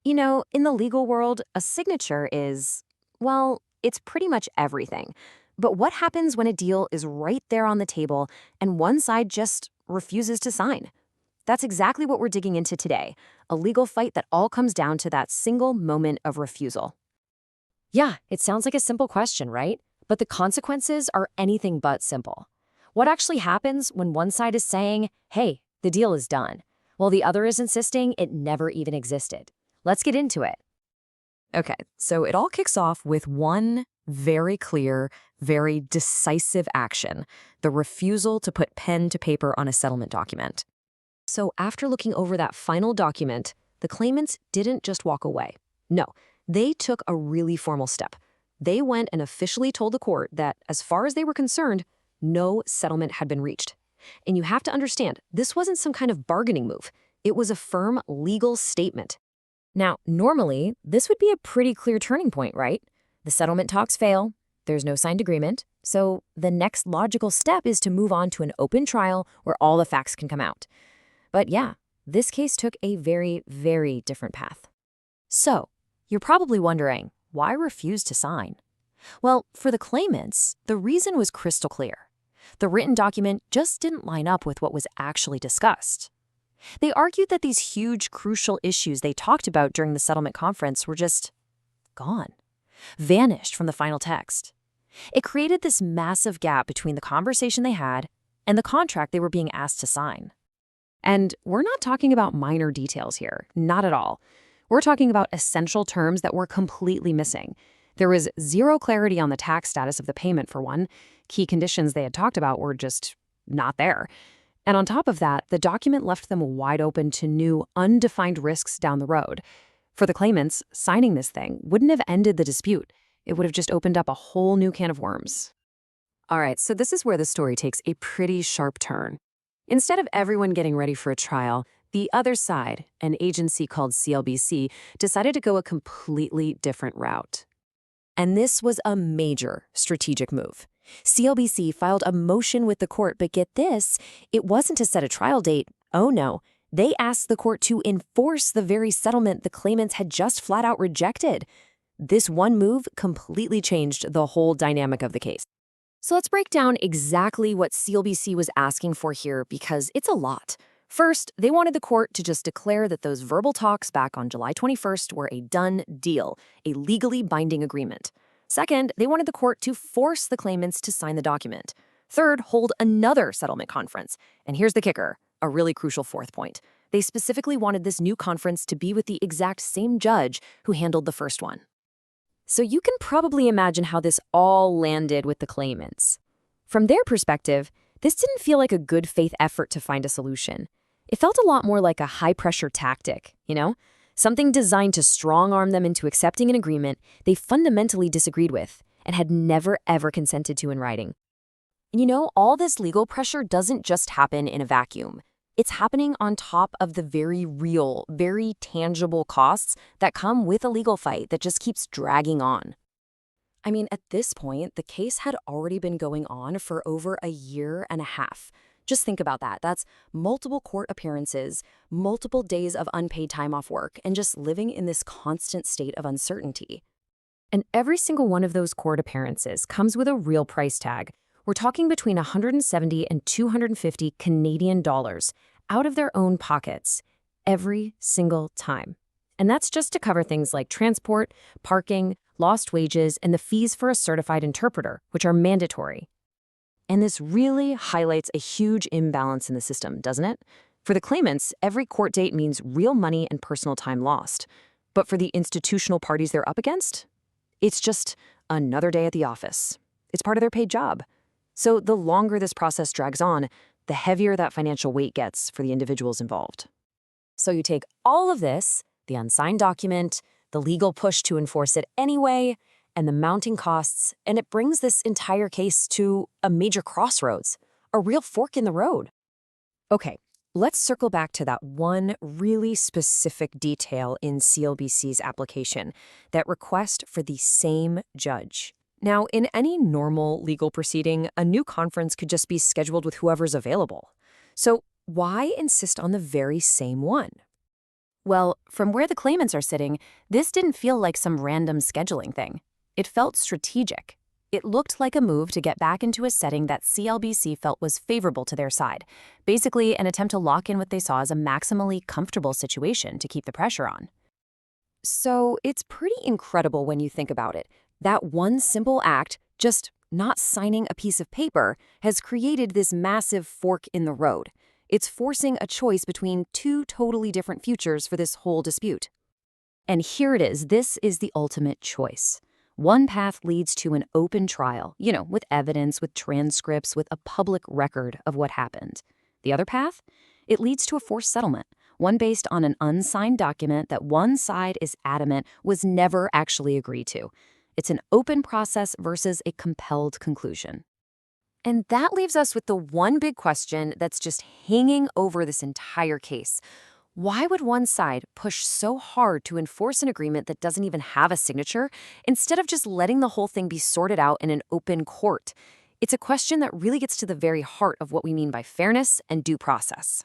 In the legal world, a signature is, well, it's pretty much everything. But what happens when a deal is right there on the table and one side just refuses to sign? That's exactly what we're digging into today, a legal fight that all comes down to that single moment of refusal. Yeah, it sounds like a simple question, right? But the consequences are anything but simple. What actually happens when one side is saying, hey, the deal is done, while the other is insisting it never even existed? Let's get into it. Okay, so it all kicks off with one very clear, very decisive action: the refusal to put pen to paper on a settlement document. So after looking over that final document, the claimants didn't just walk away. No, they took a really formal step. They went and officially told the court that, as far as they were concerned, no settlement had been reached. And you have to understand, this wasn't some kind of bargaining move. It was a firm legal statement. Now, normally, this would be a pretty clear turning point, right? The settlement talks fail, there's no signed agreement, so the next logical step is to move on to an open trial where all the facts can come out. But yeah, this case took a very, very different path. So, you're probably wondering, why refuse to sign? Well, for the claimants, the reason was crystal clear. The written document just didn't line up with what was actually discussed. They argued that these huge, crucial issues they talked about during the settlement conference were just gone, vanished from the final text. It created this massive gap between the conversation they had and the contract they were being asked to sign. And we're not talking about minor details here, not at all. We're talking about essential terms that were completely missing. There was zero clarity on the tax status of the payment, for one. Key conditions they had talked about were just not there. And on top of that, the document left them wide open to new, undefined risks down the road. For the claimants, signing this thing wouldn't have ended the dispute. It would have just opened up a whole new can of worms. All right, so this is where the story takes a pretty sharp turn. Instead of everyone getting ready for a trial, the other side, an agency called CLBC, decided to go a completely different route. And this was a major strategic move. CLBC filed a motion with the court, but get this, it wasn't to set a trial date. Oh no, they asked the court to enforce the very settlement the claimants had just flat out rejected. This one move completely changed the whole dynamic of the case. So let's break down exactly what CLBC was asking for here, because it's a lot. First, they wanted the court to just declare that those verbal talks back on July 21st were a done deal, a legally binding agreement. Second, they wanted the court to force the claimants to sign the document. Third, hold another settlement conference. And here's the kicker, a really crucial fourth point. They specifically wanted this new conference to be with the exact same judge who handled the first one. So you can probably imagine how this all landed with the claimants. From their perspective, this didn't feel like a good faith effort to find a solution. It felt a lot more like a high-pressure tactic, Something designed to strong-arm them into accepting an agreement they fundamentally disagreed with and had never, ever consented to in writing. And all this legal pressure doesn't just happen in a vacuum. It's happening on top of the very real, very tangible costs that come with a legal fight that just keeps dragging on. I mean, at this point, the case had already been going on for over a year and a half. Just think about that. That's multiple court appearances, multiple days of unpaid time off work, and just living in this constant state of uncertainty. And every single one of those court appearances comes with a real price tag. We're talking between 170 and 250 Canadian dollars out of their own pockets every single time. And that's just to cover things like transport, parking, lost wages, and the fees for a certified interpreter, which are mandatory. And this really highlights a huge imbalance in the system, doesn't it? For the claimants, every court date means real money and personal time lost. But for the institutional parties they're up against, it's just another day at the office. It's part of their paid job. So the longer this process drags on, the heavier that financial weight gets for the individuals involved. So you take all of this, the unsigned document, the legal push to enforce it anyway, and the mounting costs, and it brings this entire case to a major crossroads, a real fork in the road. Okay, let's circle back to that one really specific detail in CLBC's application, that request for the same judge. Now, in any normal legal proceeding, a new conference could just be scheduled with whoever's available. So why insist on the very same one? Well, from where the claimants are sitting, this didn't feel like some random scheduling thing. It felt strategic. It looked like a move to get back into a setting that CLBC felt was favorable to their side, basically an attempt to lock in what they saw as a maximally comfortable situation to keep the pressure on. So it's pretty incredible when you think about it. That one simple act, just not signing a piece of paper, has created this massive fork in the road. It's forcing a choice between two totally different futures for this whole dispute. And here it is. This is the ultimate choice. One path leads to an open trial, with evidence, with transcripts, with a public record of what happened. The other path? It leads to a forced settlement, one based on an unsigned document that one side is adamant was never actually agreed to. It's an open process versus a compelled conclusion. And that leaves us with the one big question that's just hanging over this entire case. Why would one side push so hard to enforce an agreement that doesn't even have a signature instead of just letting the whole thing be sorted out in an open court? It's a question that really gets to the very heart of what we mean by fairness and due process.